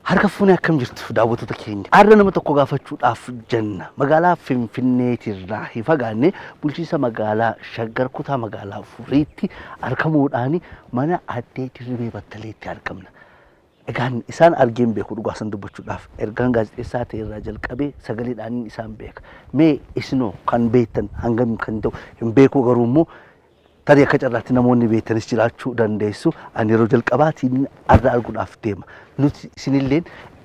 Harka fuunee akkam jirtu daawwattoota keenya. Har'a nama tokko gaafachuudhaaf jenna. Magaalaa Finfinneetirraa hin fagaanne bulchiinsa magaalaa Shaggar kutaa magaalaa Furiitti argamuudhaan mana Aadde Dirribee Battaleetti argamna. Egaan isaan argeen beeku dhugaasan dubbachuudhaaf ergaan gaazexeessaa ta'e irraa jalqabee sagaleedhaan isaan beeka. Mee isinoo kan beektan hangam kan ta'u hin beeku garuu immoo tarii akka carraatti namoonni beektanis jiraachuu dandeessu. Ani yeroo jalqabaatiin arra arguudhaaf deema. Nuti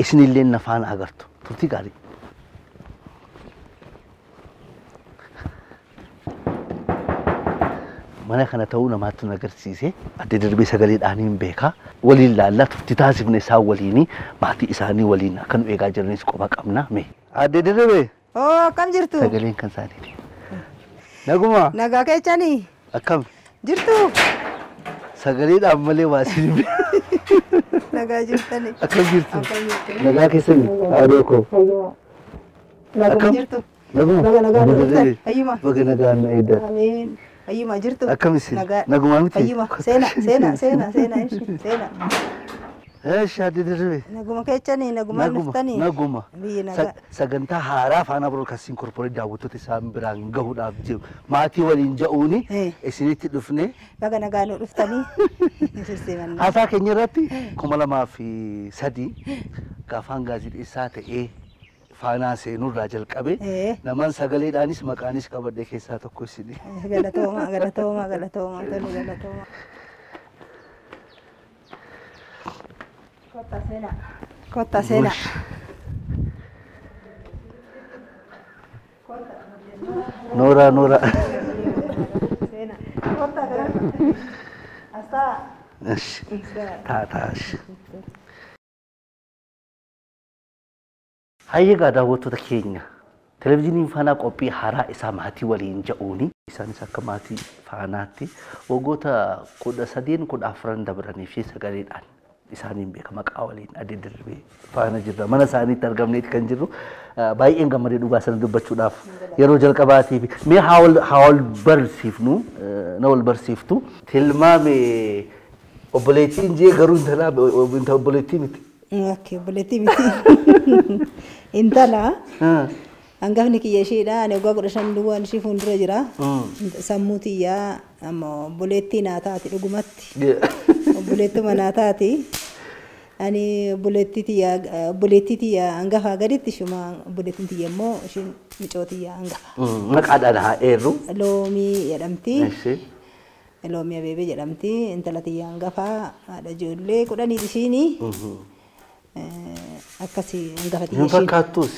isinilleen na faana agartu. Turtii gaarii. Mana kana ta'uu namaatti nu agarsiise. Aadde Dirribee sagaleedhaan hin beeka. Waliin laallaa turtii taasifne isaan waliin maatii isaanii waliin akka nu eegaa jiranis qofa qabna. Mee Aadde Dirribee. Akkam jirtu? Sagaleen kan isaanii. Naguma. Nagaa keechanii. Akkam jirtu? Sagaleedhaan malee waa isin Nagaa jirtani. akkam jirtu? Nagaa keessanii aadoko. Nagaa jirtu. Nagaa jirtu. Ayyuma. Baga nagaan na eedda. Amiin. Ayyuma jirtu. Akkam isin? Nagumaa miti? Ayyuma. Seena. Aadde Dirribee. Naguma keechanii, naguma nuftanii. Naguma. Biyyi nagaa. Sagantaa haaraa faana broadcasting corporate daawwattoota isaan biraan gahuudhaaf jiru. Maatii waliin ja'uuni isinitti dhufne. Baga nagaa nu dhuftanii. Haasaa keenya irratti 2003 gaafaan gaazexeessaa ta'ee faanaa seenurraa jalqabe naman sagaleedhaanis maqaanis qabadhe keessaa tokko isin. Galatooma. Kotta seena. Noora. Seena. Kotta kana. Astaa. Taataash. Hayyeegaa daawwattoota keenya. Televezyiiniin faanaa qophii haaraa isaa maatii waliin ja'uuni. Isaanis akka maatii faanaatti waggoota 13-14 dabraniif sagaleedhaan isaaniin beeka maqaa waliin Aadde Dirribee faana jirra. Mana isaaniitti argamneeti kan jirru. Baay'een gammadee dhugaa sana dubbachuudhaaf yeroo jalqabaatiif mee haa wal barsiifnu na wal barsiiftu. Tilmaame obboleettiin jee garuu intalaa obboleettii miti. Obboleettii miti. Intala. Hangafni kiyya isheedha. Ani waggaa 15 duwwaan ishee fuuldura jira. Sammuu tiyyaa ammoo obboleettii naa taati dhugumatti. Obboleettuma naa taati. Ani obboleettii tiyyaa hangafaa gaditti ishuma obboleettiin tiyya immoo isheen micoo tiyyaa hangafa. Maqaadhaan haa eerru. Loomii jedhamti. Loomii Abeebee jedhamti. Intala tiyyaa hangafaa haadha ijoollee 10 ishiini. Akkasii hangafa tiyya ishiin. Hin fakkaattuus.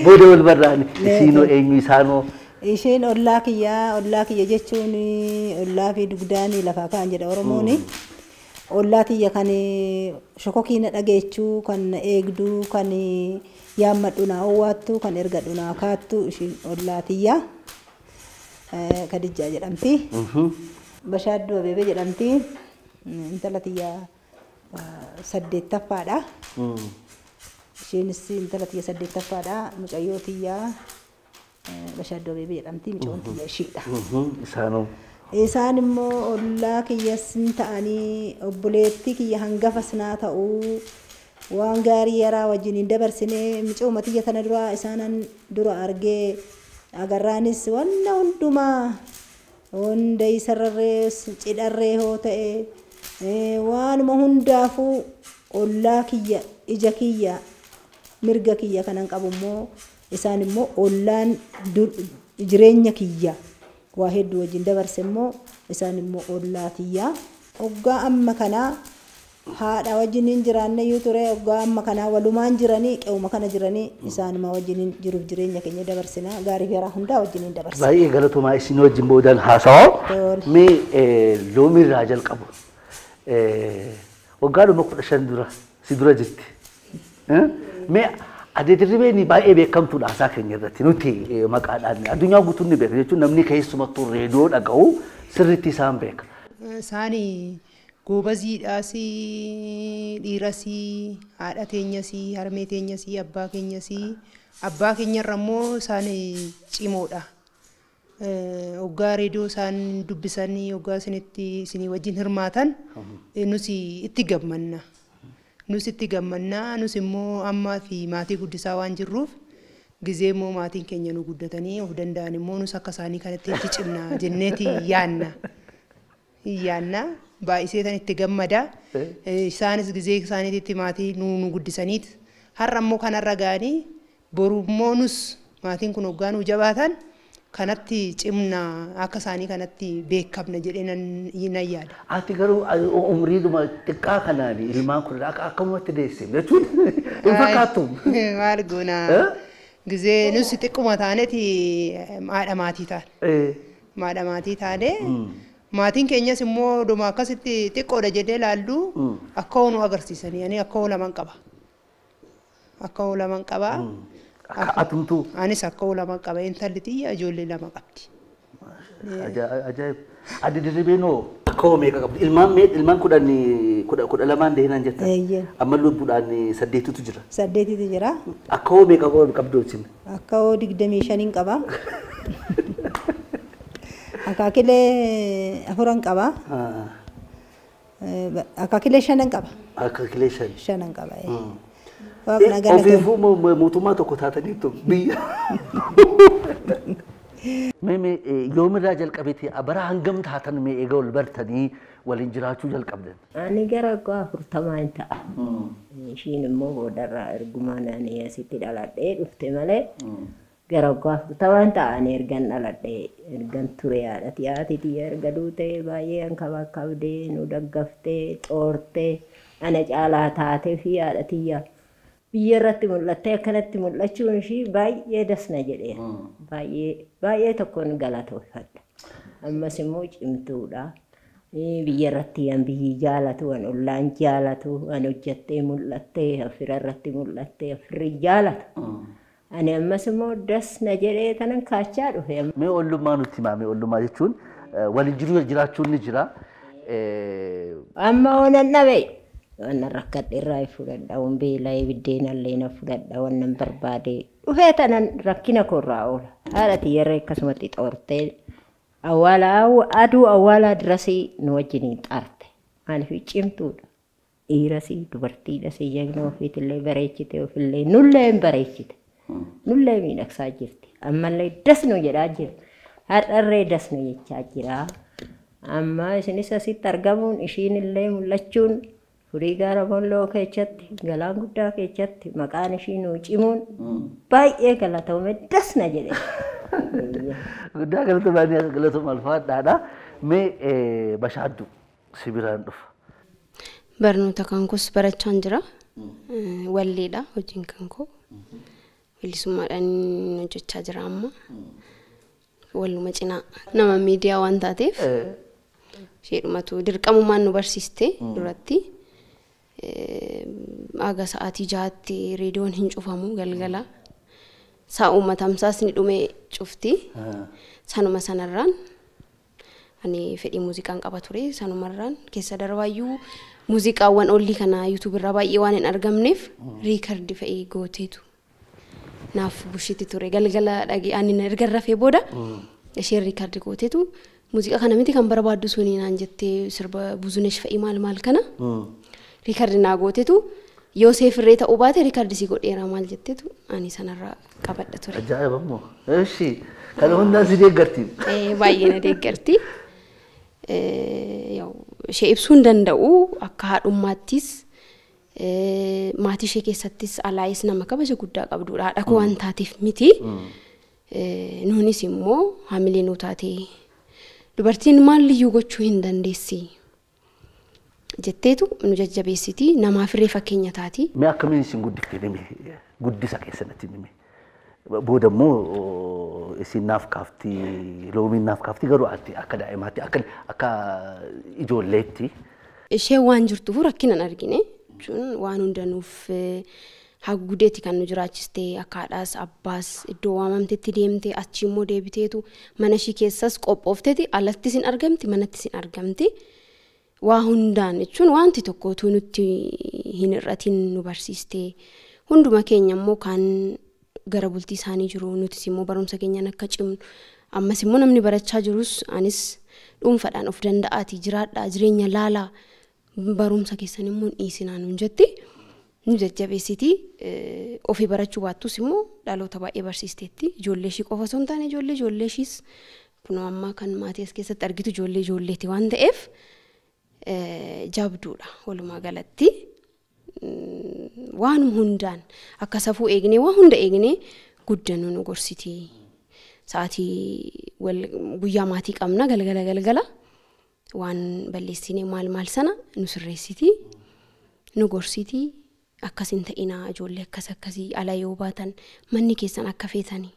Booda wal barraani isiinoo eenyu isaanoo. Isheen ollaa kiyya jechuun ollaa fi dugdaanii lafaa kaan jedha Oromooni. Ollaa tiyya kan shokokii na dhageechuu, kan eegduu, kan yaammadhu naa owwaattu, kan ergadhu naa kaattu isheen ollaa tiyya. Kadijjaa jedhamti. Bashaadduu Abeebee jedhamti. Intala tiyya 8ffaadha. Isheenis intala tiyya 8ffaadha. Mucayyoo tiyya Bashaadduu Abeebee jedhamti. Micoon tiyya ishiidha. Isaan immoo ollaa kiyyas ta'anii obboleettii kiyya hangafas naa ta'uu waan gaarii yaraa wajjin dabarsine micooma tiyya tana dura isaanan dura argee agarraanis wanna hundumaa hunda isarrarree cidharree hoo ta'e waanuma hundaafuu ollaa kiyya ija kiyya mirga kiyya kanan qabu immoo isaan immoo ollaan jireenya kiyya waa hedduu wajjin dabarse immoo isaan immoo ollaa tiyya. Oggaa amma kanaa haadha wajjin jiraanne yoo ture oggaa amma kanaa walumaan jiranii qe'uma kana jiranii isaanuma wajjin jiruuf jireenya keenya dabarsina gaarii yaraa hundaa wajjin dabarsina. Baay'ee galatoomaa isin wajjin boodan haasawaa. Mee loomiirraa jalqabu. Waggaadhuma 15 dura si dura jirti. Mee Aadde Dirribeen baay'ee beekamtuudha haasaa keenya irratti nuti maqaadhaan addunyaa guutuun ni beeka jechuun namni keessumattuu reediyoo dhaga'u sirriitti isaan beeka. Isaanii goobaziidhaas dhiiras haadha teenyas harmee teenyas abbaa keenyas abbaa keenyarra immoo isaan cimoodha. Oggaa reediyoo isaan dubbisanii oggaa isinitti isinii wajjin hirmaatan nuti itti gammanna. nus itti gammannaa nus immoo ammaa fi maatii guddisaa waan jirruuf gizee immoo maatiin keenya nu guddatanii of danda'an immoo nus akka isaanii kanatti itti cimna jenneeti yaanna baay'isee tan itti gammada isaanis gizee isaaniitti maatii nu guddisaniit har'a immoo kanarra ga'anii boru immoo nus maatiin kun hoggaa nu jabaatan kanatti cimna akka isaanii kanatti beekamna jedhee nan yaada. Ati garuu umriidhuma xiqqaa kanaan ilmaan kun akkamumatti deesse jechuun hin fakkaatu. Maal goona gizee nusi xiqquma taaneeti haadha maatii taane. Haadha maatii taane maatiin keenyas immoo dhuma akkasitti xiqqoodha jedhee laallu akka nu agarsiisanii ani akka laman qaba. Akka laman qaba. Atumtu. Anis akka laman qaba intalli tiyya ijoollee lama qabdi. Ajaa'ib. Addi dirribeenoo akka meeqa qabdi? Ilmaan kudha lamaan deeman jettan. Amma lubbuudhaan 8tu jira. 8tu jira. Akka meeqa qabdu isin? Akka 25 qaba. Akaakilee 4 qaba. Akaakilee 5 qaba. Akaakilee 5 qaba. Ofiifuu mootummaa tokko taataniitu biyya. Mee yoomirraa jalqabeeti bara hangam taatan mee eega wal bartanii waliin jiraachuu jalqabdan? Ani gara waggaa 40 ta'a. Ishiin immoo boodarraa ergumaan ani asitti dhaladhee dhufte malee gara waggaa 40 ta'a ani ergan dhaladhee ergan ture haadhati haati erga duute baay'ee hanqaba qabdee nu daggaftee xoortee ana caalaa taatee fi haadhatiyyaa. Biyya irratti mul'attee akkanatti mul'achuun ishii baay'ee dasna jedhee baay'ee tokkoon galatoofadha. Ammas immoo cimtuudha. Biyya irratti an biyyi jaalatu an ollaan jaalatu an hojjattee mul'attee affira irratti mul'attee affirri jaalatu. Ani ammas immoo dasna jedhee tanan kaachaa dhufe. Mee ollummaa nutti himaa mee ollummaa jechuun waliin jiraachuun ni jira. Amma oonan dhabe. Wanna rakkadhe irraa fudhadha beelaa biddeen alleena fudhadha wannan barbaade dhufee tanan rakkina korraa oola haadhati yeroo akkasumatti xoortee aduu awwaalaa dirasii nu wajjiniin xaarte maaliif cimtuudha dhiirasii dubartiidhasii jagna ofiitillee bareechite ofillee nullee hin bareechite nullee miidhagsaa jirti ammallee dasnu jedhaa jira har'arree dasnu jechaa jira amma isinis asitti argamuun ishiinillee mul'achuun Furii gaara bolloo keessatti galaan guddaa keessatti maqaan ishii nu cimuun baay'ee galatoome dasna jedhe. Guddaa galatoome alfaadhaadha. Mee bashaaddu sibiraan dhufa. Barnoota kan koos barachaan jira. Walleedha hojiin kan koo. Bilisummaadhaan hojjechaa jira amma. Walluma cinaa nama miidiyaa waan taateef sheedhumatu dirqamumaan nu barsiiste duratti. Aga sa'aatii 6tti reediyoon hin cufamu galgala sa'uma tamsaasni dhume cufti sanuma sanarraan ani fedhii muuziqaan qaba ture sanumarraan keessa darbaayyuu muuziqaawwan ollii kana YouTube irraa baay'ee waan hin argamneef riikardi fe'ee gooteetu naaf bushiti ture galgala dhagee ani erga rafee booda ishee riikardi gooteetu muuziqaa kana miti kan barbaaddu suni naan jettee sirba buzunesh fe'ii maal kana Ricardi naagotetu Yoosef irree ta'uu baate Ricardi si godheera maal jettetu ani sanarraa qabadha ture. Ajaa'iba immoo. Eeshi kana hundaa si deeggarti. Baay'ee na deeggarti. Ishee ibsuu hin danda'u akka haadhummaattis maatii ishee keessattis alaayis nama kabaja guddaa qabdudha. Haadha koo waan taateef miti. Nuunis immoo hamilee nuu taate dubartiin maal liyyuu gochuu hin dandeessi. Jetteetu nu jajjabeessiti namaaf irree fakkeenya taati. Mee akkamiin isin guddisa keessatti nime. Booda immoo isin naaf kaafti loomiin naaf kaafti garuu akka daa'imaatti akka ijoolleetti. Ishee waan jirtuuf rakkinan argine jechuun waan hundanuuf haguudeetti kan nu jiraachiste akka haadhaas abbaas iddoo waamamtetti deemte achi immoo deebiteetu mana ishii keessas qophoofteeti alattis hin argamti manattis hin argamti. Waa hundaan jechuun wanti tokkotu nutti hin irratiin nu barsiiste hunduma keenya immoo kan gara bultii isaanii jiru nutis immoo barumsa keenyaan akka cimnu ammas immoo namni barachaa jirus anis dhuunfaadhaan of danda'aati jiraadhaa jireenya laalaa barumsa keessan immoo dhiisinaan hin jetti nu jajjabeessiti ofii barachuu baattus immoo dhaloota baay'ee barsiisteetti ijoollee ishii qofa osoo hin taane ijoollee ishiis kunoo amma kan maatii as keessatti argitu ijoolleeti waan ta'eef jabduudha walumaa galatti waan hundaan akka safuu eegnee waan hunda eegnee guddannu nu gorsiti sa'aatii guyyaa maatii qabna galgala waan balleessinee maal sana nu sirreessiti nu gorsiti akkasin ta'inaa ijoollee akkasii ala yoo baatan manni keessan akka feetanii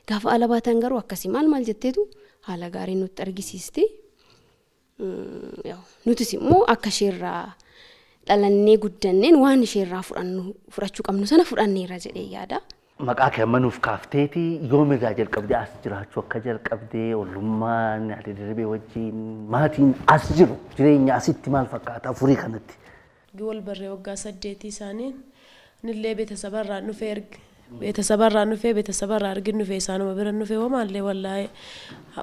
gaafa ala baatan garuu akkasii maal jetteetu haala gaarii nutti argisiisti nutis immoo akka isheerraa dhalannee guddanneen waan isheerraa fudhachuu qabnu sana fudhanneera jedhee yaada. Maqaa kee manuuf kaafteeti yoomirraa jalqabdee as jiraachuu akka jalqabdee ollummaan ati dirribee wajjin maatiin as jiru jireenya asitti maal fakkaata furii kanatti. Wal barree waggaa 8 isaaniin nillee beetasabarraan dhufee beetasabarraa argin dhufee isaanuma bira dhufee homaallee wallaa'ee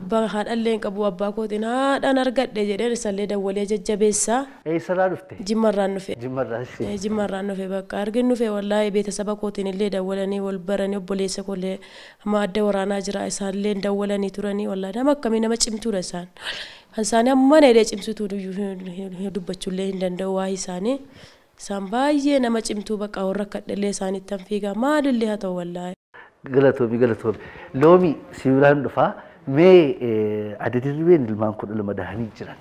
abbaa haadhallee qabu abbaa kootiin haadhaan argadhe jedheen isallee dawwalee jajjabeessaa. Eessarraa dhufte? Jimmarraan dhufee. Jimmarraan dhufee bakka argin dhufee wallaa'ee beetasaba kootiin illee dawwalanii wal baranii obboleessa kollee amma adda waraanaa jira isaallee dawwalanii turanii wallaa'ee nama akkamii nama cimtuudha isaan. Kan isaanii amma needee cimsituu dubbachuullee hin danda'u waa isaanii. Isaan baay'ee nama cimtuu bakka warra kadhallee isaanitti fiigaa maalillee haa ta'u wallaa'e. Galatoomi. Loomi sibiilaan dhufaa mee adda dirribeen ilmaan 12 dahanii jiran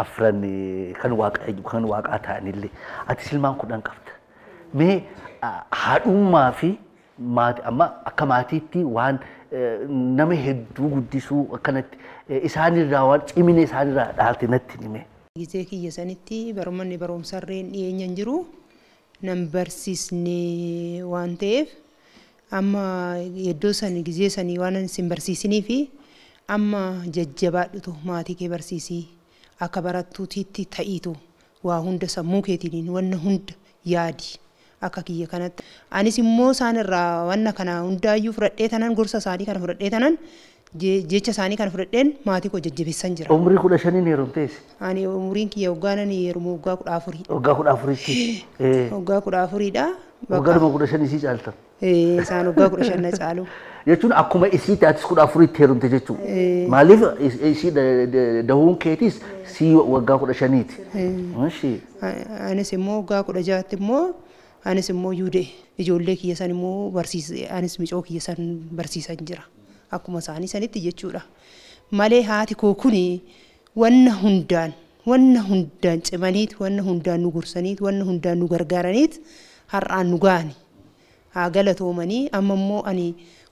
afran kan waaqaa ta'anillee ati ilmaan 10 qabda. Mee haadhummaa fi maatii amma akka maatiitti waan nama hedduu guddisuu akkanatti isaanirraa waan cimina isaanirraa dhaalte natti hime. Gizee kiyya sanitti barummanni barumsarreen dhiyeenyan jiru nan barsiisne waan ta'eef amma yeddoo san gizee sanii waan isin barsiisinii fi amma jajjabaadhutu maatii kee barsiisii akka barattuutiitti ta'iitu waa hunda sammuu keetiin wanna hunda yaadi akka kiyya kanatti anis immoo isaanirraa wanna kana hundaayyuu fudhadhee tanan gorsa isaanii kana fudhadhee tanan jecha isaanii kana fudhadheen maatii koo jajjabeessan jira. Umrii 15 heerumtees? Ani umriin kiyya waggaan heerumu waggaa 14. Waggaa 14tti? Waggaa 14dha. Waggaa 15 isii caalta? Isaan waggaa 15 na caalu. Jechuun akkuma isii taatis 14tti heerumte jechuudha. Maaliif isii dahuun keetis sii waggaa 15ti? Anis immoo waggaa 16tti immoo anis immoo yuudee ijoollee kiyya san immoo barsiise anis micoo kiyya san barsiisan jira. Akkuma isaanii sanitti jechuudha. Malee haati koo kuni wanna hundaan cimaniit wanna hundaan nu gorsaniit wanna hundaan nu gargaaraniit har'aan nu gaani. Haa galatoomanii amma immoo ani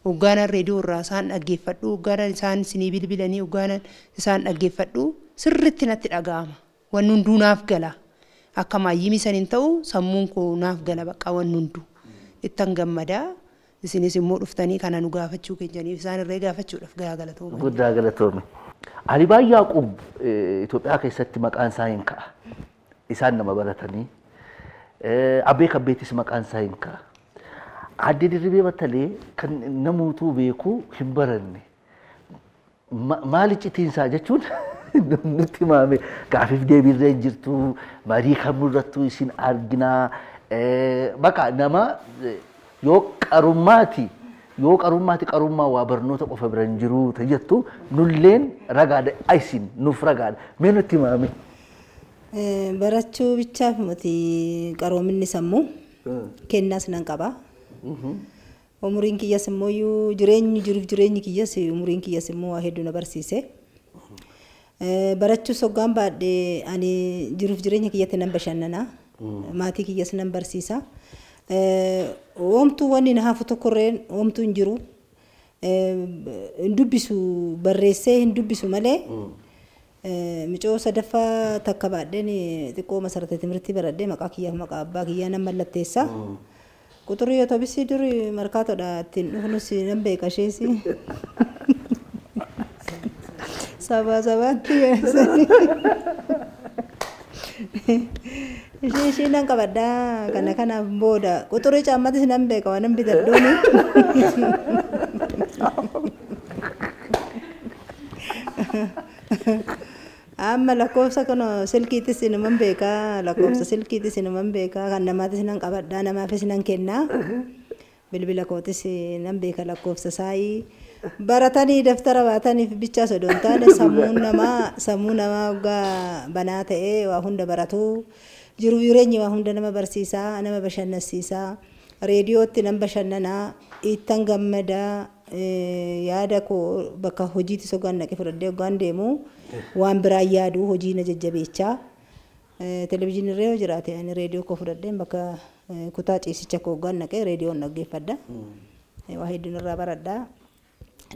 hoggaanan reediyoo irraa isaan dhaggeeffadhu hoggaanan isaan isinii bilbilanii hoggaanan isaan dhaggeeffadhu sirritti natti dhaga'ama. Wanni hunduu naaf gala. Akka maayyimii saniin ta'u sammuun koo naaf gala bakka wanni hunduu. Ittan gammadaa. Isinis immoo dhuftanii kana nu gaafachuu keenyaniif isaan irree gaafachuudhaaf galatoomne. Guddaa galatoomne. Alibaa Yaaqub Itoophiyaa keessatti maqaan isaa hin ka'a. Isaan nama baratanii. Abbee kabbeettis maqaan isaa hin ka'a. Adde Dirribee Battalee kan namuutuu beeku hin baranne. Maali citiinsaa jechuun nutti himame gaafiif deebiirree jirtu marii kan mul'attu isin arginaa bakka nama yoo qarummaa waa barnoota qofa bira hin jiru jettu nulleen ragaadha isin nuuf ragaadha mee nutti himame. Barachuu bichaaf miti qaroominni sammuu kennaas nan qaba. Umuriin kiyyas immoo jireenyi kiyyas umuriin kiyyas immoo waa hedduu na barsiise. Barachuu soggaan baadhee ani jiruuf jireenya kiyyatti nan bashannana. Maatii kiyyas nan barsiisa. Oomtuu wanni na hafu tokkorreen oomtuu hin jiru. Hin dubbisu barreessee hin dubbisu malee. Micoo sadaffaa takka baadheen xiqqoo masarata timirtii baradhee maqaa kiyyaaf maqaa abbaa kiyyaa nan mallatteessa. Quxurii otobisii duri markaatoodha ittiin dhufnus nan beeka isheesi. Sabaatti ishee nan qabadhaa kanaaf booda quxurii caammatis nan beeka waan nan bitadhuuni. Amma lakkoofsa kana silkiitis inuman beekaa lakkoofsa silkiitis inuman beekaa kan namaatis nan qabadhaa namaafis nan kennaa bilbila kootis nan beeka lakkoofsa saayii baratanii daftara baataniif bichaa sodoon taane sammuu namaa waggaa banaa ta'ee waa hunda baratuu jiru jireenyi waa hunda nama barsiisaa nama bashannansiisaa reediyootti nan bashannanaa ittan gammadaa yaada koo bakka hojiitti sogaan naqe fudhadhee hoggaan deemu waan biraa yaadu hojii na jajjabeechaa televizyiinii irra yoo jiraate ani reediyoo koo fudhadheen bakka kutaa ciisicha koo hoggaan naqe reediyoon dhaggeeffadha waa hedduun irraa baradhaa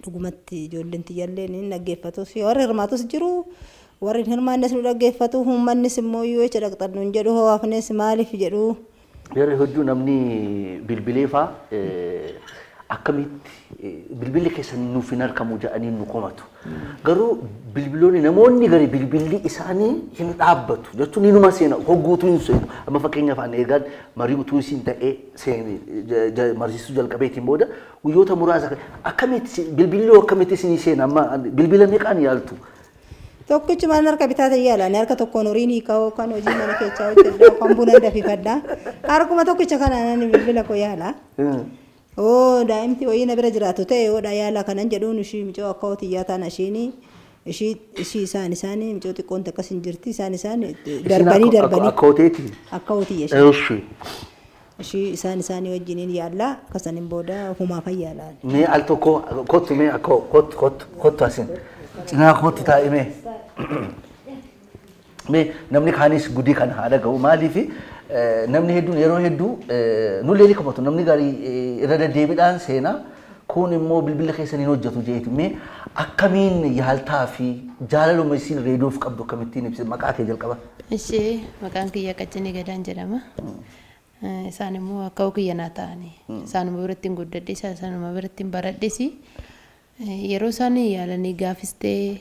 dhugumatti ijoolleen tiyyaalleen hin dhaggeeffatus warri hirmaatus jiru warri hirmaannes nu dhaggeeffatu uummannis immoo yoo jecha dhaqxannuun jedhu hawaafnes maaliif jedhu yeroo hedduu namni bilbilee fa'aa akkamitti bilbilli keessanii nuuf hin argamu jedhanii nu komatu. Garuu bilbiloonni namoonni gari bilbilli isaanii hin dhaabbatu jechuun inuma seena hogguutu hin seenu. Amma fakkeenyaaf ani eegaan marii utuu isin ta'ee marsiisuu jalqabeetiin booda guyyoota muraasa akkamitti bilbilli akkamitti isinii seena amma bilbila meeqaan yaaltu? Tokkichi mana harka bitaa ta'e yaala harka tokkoon horiin hiikoo kan hojii mana keessaa hojjedhaa kan buna dafifadhaa harkuma tokkicha kanaan bilbila koo yaala. Daa'imti wayii na bira jiraatu ta'e oodha yaala kanan jedhuun ishii micoo akka hotiyyaa taana ishii isaanii micoo xiqqoon takkas hin jirti isaan darbanii akka hoteeti akka hotiyya ishii isaanii wajjiniin yaalla akkasaniin booda humaa fayyaalaan. Mee al tokko kottu mee akka kottu asin cinaa kottu taa'imee mee namni kaanis gudii kana haadha ga'u maaliifi namni hedduun yeroo hedduu nullee ni qabatu namni gaarii irra deddeebiidhaan seenaa kun immoo bilbila keessaniin hojjetu jeeti mee akkamiin yaaltaa fi jaalaluma isin reediyoof qabdu akkamittiin ibsi maqaa kee jalqaba. Ishee maqaan kiyya Qaccanii Gadaan jedhama. Isaan immoo akka kiyya naa ta'ani. Isaanuma biratti hin guddadhe isaanuma biratti hin baradhesi. Yeroo isaan yaalanii gaafistee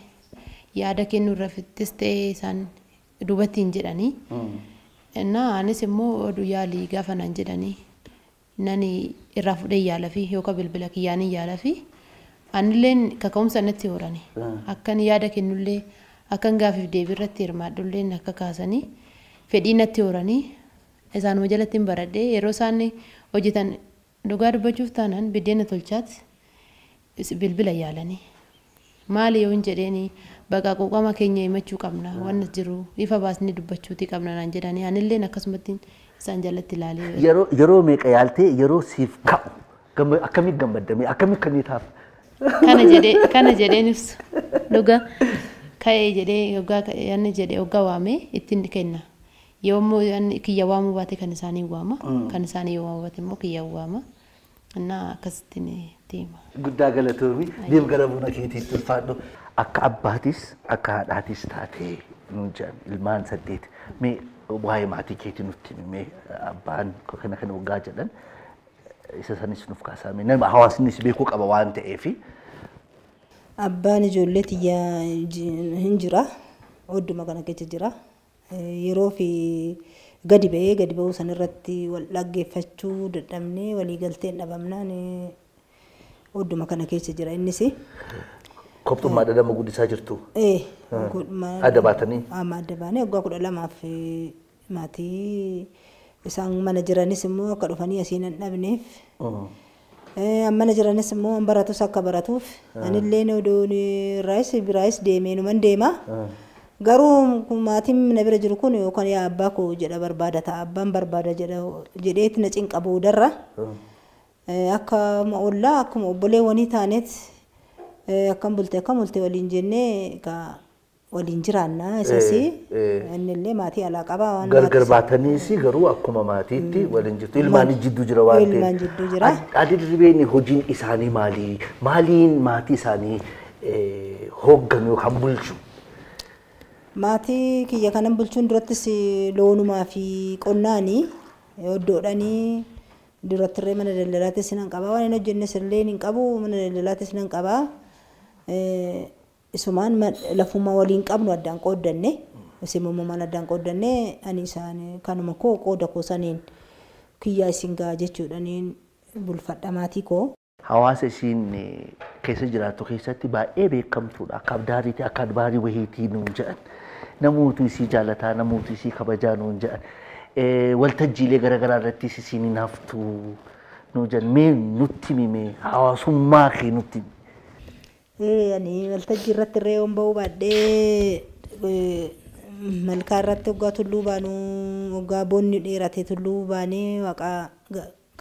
yaada kennuu irrattis ta'ee isaan duubatti hin jedhanii. Anis immoo oduu yaalii gaafa naan jedhanii nani irraa fudhee yaala fi yookaan bilbila kiyyaanii yaala fi anilleen kaka'umsa natti horani akkan yaada kennullee akkan gaafiif deebii irratti hirmaadhullee akka kaasanii fedhii natti horanii isaanuma jalatti hin baradhee yeroo isaan hojjetan dhugaa dubbachuuf taanaan biddeena tolchaatti bilbila yaalanii maali yoo hin jedheeni bakka quuqama keenya himachuu qabna waan jiru ifa baasnee dubbachuuti qabna naan jedhanii anilleen akkasumatti isaan jalatti ilaalee yeroo meeqa yaaltee yeroo siif ka'u akkamitti gammaddame akkamitti kamiitaaf kana jedheenis dhugaa ka'ee jedhee yoggaa yanni jedhee yoggaa waamee ittiin kenna yoommoo kiyya waamuu baate kan isaanii waama kan isaanii yoo waamuu baate immoo kiyya waama innaa akkasittiin deema. Guddaa galatoomi deem gara buna keetiitti ulfaadhu akka abbaatis akka haadhaatis taatee nuun jedhan ilmaan 8 mee waa'ee maatii keetii nutti mee abbaan kana waggaa jedhan isa sanis nuuf kaasame nama hawaasnis beekuu qaba waan ta'eefi. Abbaan ijoollee tiyyaa hin jira odduma kana keessa jira yeroo fi gadi ba'uu sanirratti wal dhaggeeffachuu dadhabnee walii galteen dhabamnaan odduma kana keessa jira innis. Koptummaa dhadhama guddisaa jirtu. Adda baatanii. Adda baanee waggaa 12 maatii isaan mana jiranis immoo akka dhufanii asiin hin dhabneef. Mana jiranis immoo baratus akka baratuuf anillee odoon biraayis deemee numan deema. Garuu maatiin na bira jiru kun yookaan yaa abbaa koo jedha barbaada ta'a abbaan barbaada jedheetti na cinqa boodarra. Akkuma ollaa akkuma obboleewwanii taaneet akkam bultee waliin jennee waliin jiraannaa isasi innillee maatii alaa qaba waan gargar baataniisi garuu akkuma maatiitti waliin jirtu ilmaan jidduu jira waan ta'eef ilmaan jidduu jira. Adii dirreen hojiin isaanii maaliin maatii isaanii hoogganu yookaan bulchu. Maatii kiyya kanan bulchuun durattis loonumaa fi qonnaanii hoddoodhanii durattirree mana daldalaatis nan qabaa waan hin hojjennes illee hin qabu mana daldalaatis nan qabaa. Isumaan lafuma waliin qabnu addaan qooddanne isimummaan addaan qooddanne ani isaan kanuma koo qooda koo saniin kiyyaa isin gaa jechuudhaniin bulfadha maatii koo. Hawaasa isiin keessa jiraattu keessatti baay'ee beekamtuudha akka abdaariitii akka adbaarii wahiitii nuun jedhan namoota isii jaalataa namoota isii kabajaa nuun jedhan waltajjiilee garaagaraa irratti isiin hin haftu nuun jedhan mee nutti mimee hawaasummaa kee nutti. Ani waltajjii irratti irree yoon ba'uu baadhee malkaa irratti waggaa tulluu baanuu waggaa boonni dheerate tulluu baanee waaqa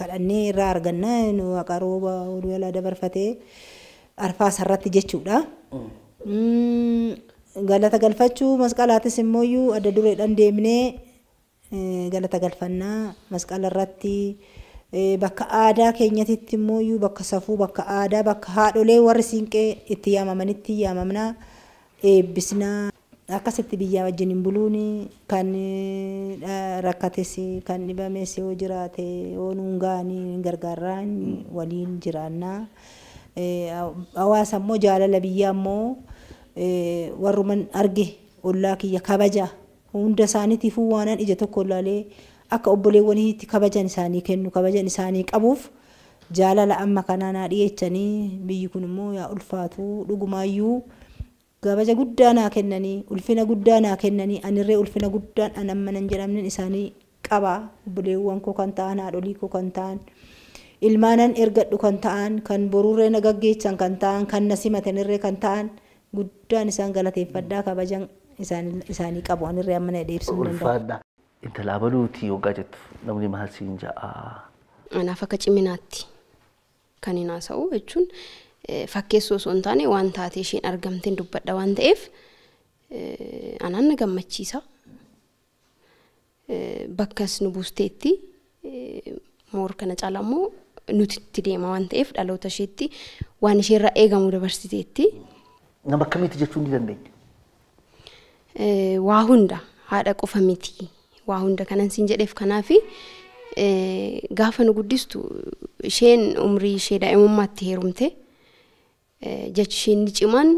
kadhannee irraa arganna waaqa rooba oduu yaalaa dabarfatee arfaasa irratti jechuudha. Galata galfachuu masqalaatis immoo adda dureedhaan deemnee galata galfannaa masqala irratti bakka aadaa keenyatti immoo bakka safuu bakka aadaa bakka haadholee warri siinqee itti yaamamanitti yaamamnaa eebbisnaa akkasitti biyyaa wajjin hin buluun kan rakkates kan dhibames yoo jiraate yoo nuun gaanii gargaarraan waliin jiraannaa. Hawaasa immoo jaalala biyyaa immoo warruman arge ollaa kiyya kabaja hunda isaaniitiifuu waanan ija tokko ilaalee akka obboleewwaniitti kabajan isaanii kennu kabajan isaanii qabuuf jaalala amma kanaa dhiyeechanii biyyi kun immoo yaa ulfaatu dhugumaayyuu kabaja guddaa naa kennanii ulfina guddaa naa kennanii anirree ulfina guddaan an amma nan jedhamnen isaanii qaba obboleewwan koo kan ta'an haadholii koo kan ta'an ilmaanan ergadhu kan ta'an kan boruurree na gaggeessan kan ta'an kan na simatanirree kan ta'an guddaan isaan galateeffadhaa kabajan isaanii qabu anirree amma na deebisuu danda'a. Intala abaluutii waggaa jettu namni maal siin ja'a? Anaaf akka ciminaatti kan hin haasa'u jechuun fakkeessoo osoo hin taane waan taatee isheen argamteen dubbadha waan ta'eef anaan na gammachiisa. Bakkas nu buusteetti moor kana caalaa immoo nuti itti deema waan ta'eef dhaloota isheetti waan isheerraa eegamu dabarsiteetti. Nama akkamitti jechuun ni dandeenya? Waa hunda haadha qofa miti. Waa hunda kanan siin jedheef kanaafi gaafa nu guddistu isheen umrii ishee daa'imummaatti heerumte jechi isheen ni cimaan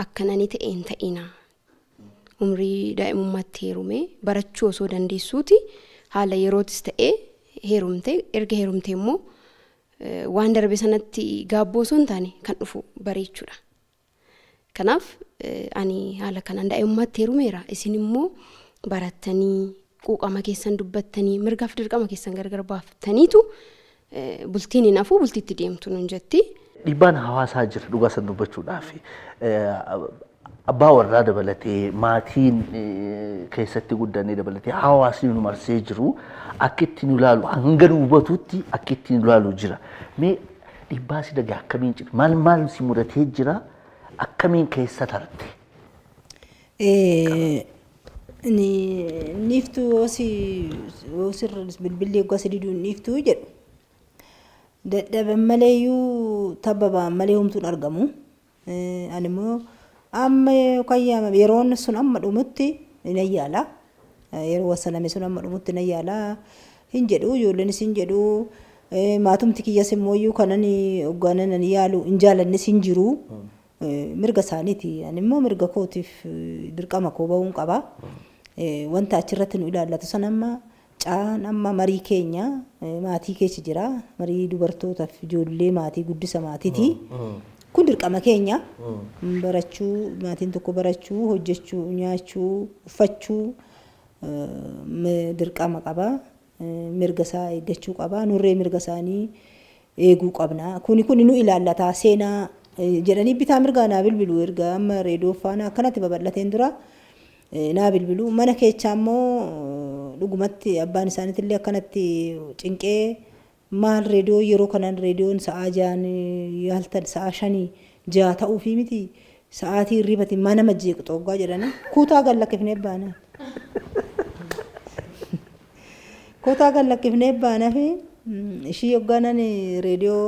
akkanani ta'e hin ta'ina. Umrii daa'imummaatti heerume barachuu osoo dandeessuuti haala yerootis ta'ee heerumte erga heerumte immoo waan darbe sanatti gaabboo osoo hin taane kan dhufu bareechuudha. Kanaaf ani haala kanaan daa'imummaatti heerumeera isin immoo barattanii quuqama keessan dubbattanii mirgaaf dirqama keessan gargar baaftaniitu bultiin hin hafuu bultiitti deemtu nun jetti. Dhiibbaan hawaasaa jira dhugaa san dubbachuudhaaf abbaa warraa dabalatee maatiin keessatti guddannee dabalatee hawaasni nu marsee jiru akka itti nu ilaalu hanga nu hubatutti akka itti nu ilaalu jira. Mee dhiibbaa si dhagee akkamiin jira? Maal si mudatee jira? Akkamiin keessa tarte? Niftu osir bilbillee gosa diduun niftu jedhu dadhaban maleeyyuu tabbabaan malee humtuun argamu. Ani immoo amma qayyaama yeroon sun amma dhumutti na yaala yeroo wasaname sun amma dhumutti na yaala hin jedhu ijoolleenis hin jedhu maatumti kiyyas immoo kanan hoggaanan yaalu hin jaalannes hin jiru. Mirga isaaniiti ani immoo mirga kootiif dirqama koo ba'uun qaba. Wanta achirratti nu ilaallatu san amma marii keenya maatii keessa jira marii dubartootaaf ijoollee maatii guddisa maatiiti. Kun dirqama keenya barachuu maatiin tokko barachuu hojjechuu nyaachuu uffachuu dirqama qaba mirga isaa eeggachuu qaba nurree mirga isaanii eeguu qabna. Kuni nu ilaallata seenaa jedhanii bitaa mirgaa naa bilbilu erga amma reediyoo faana akkanatti babal'ateen dura naa bilbilu mana keechaa immoo dhugumatti abbaan isaaniitillee akkanatti cinqee maal reediyoo yeroo kanaan reediyoon sa'aa 6 yaaltan sa'aa 5 6 ta'uu fi miti sa'aatii hirribati mana majjeequ xoggaa jedhanii kuutaa gallakkifnee baana. Kuutaa gallakkifnee baana fi ishii hoggaanan reediyoo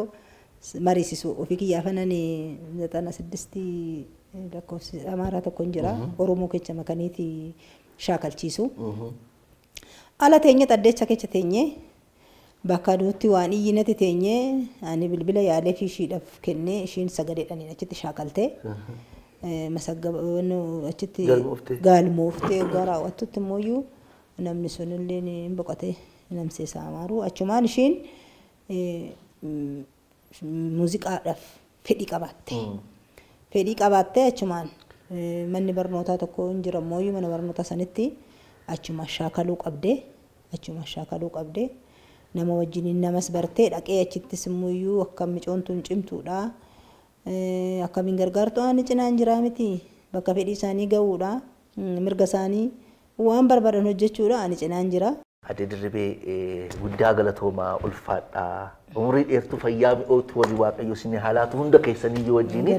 marisisu ofii kiyyaafanan 96 lakkoofsi amaaraa tokko hin jira oromoo kecha makaniiti shaakalchiisu. Ala teenye xaddeecha kecha teenye bakka duutti waan iyyinati teenye ani bilbila yaalee fi ishiidhaaf kennee ishiin sagadeedhaan achitti shaakaltee masaggabanu achitti gaalmooftee gara raawwattutti immoo namni sunillee hin boqotee namsee saamaaru achumaan ishiin muuziqaadhaaf fedhii qabaatte achumaan manni barnootaa tokko hin jiru mooyyuu mana barnoota sanitti achuma shaakaluu qabdee nama wajjiniin namas bartee dhaqee achittis immoo akkam micoontuun cimtuudha akkamiin gargaartu ani cinaan jiraa miti bakka fedhii isaanii ga'uudha mirga isaanii waan barbaadan hojjechuudha ani cinaan jira. Ati dirribee guddaa galatoomaa ulfaadhaa umurii dheertuu fayyaa mi'ootu walii waaqayyo isin haalaatu hunda keessanii wajjin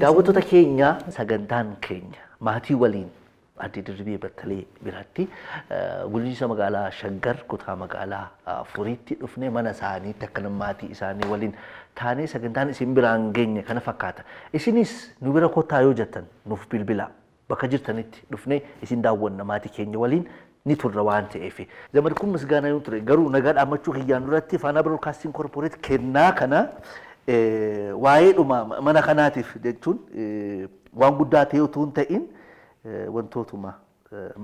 daawwattoota keenya sagantaan keenya maatii waliin Ati dirribee battalee biratti bulchiinsa magaalaa Shaggar kutaa magaalaa Furiitti dhufnee mana isaanii akka maatii isaanii waliin taanee sagantaan isin biraan geenye kana fakkaata. Isinis nu bira kottaa yoo jettan nuuf bilbilaa bakka jirtanitti dhufnee isin daawwanna maatii keenya waliin ni turra waan ta'eef. Zamani kun misgaanaa yoo ture garuu nagaa dhaammachuu kiyyaan duratti Faanaa Broadcasting Corporate kennaa kana waa'ee dhuma mana kanaatiif jechuun waan guddaa ta'e utuu hin ta'in wantootuma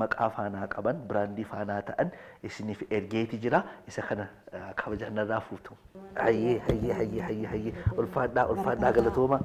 maqaa Faanaa qaban biraandii Faanaa ta'an isiniif ergeeti jira isa kana kabajannarraa fuutu. Hayyee ulfaadhaa galatooma.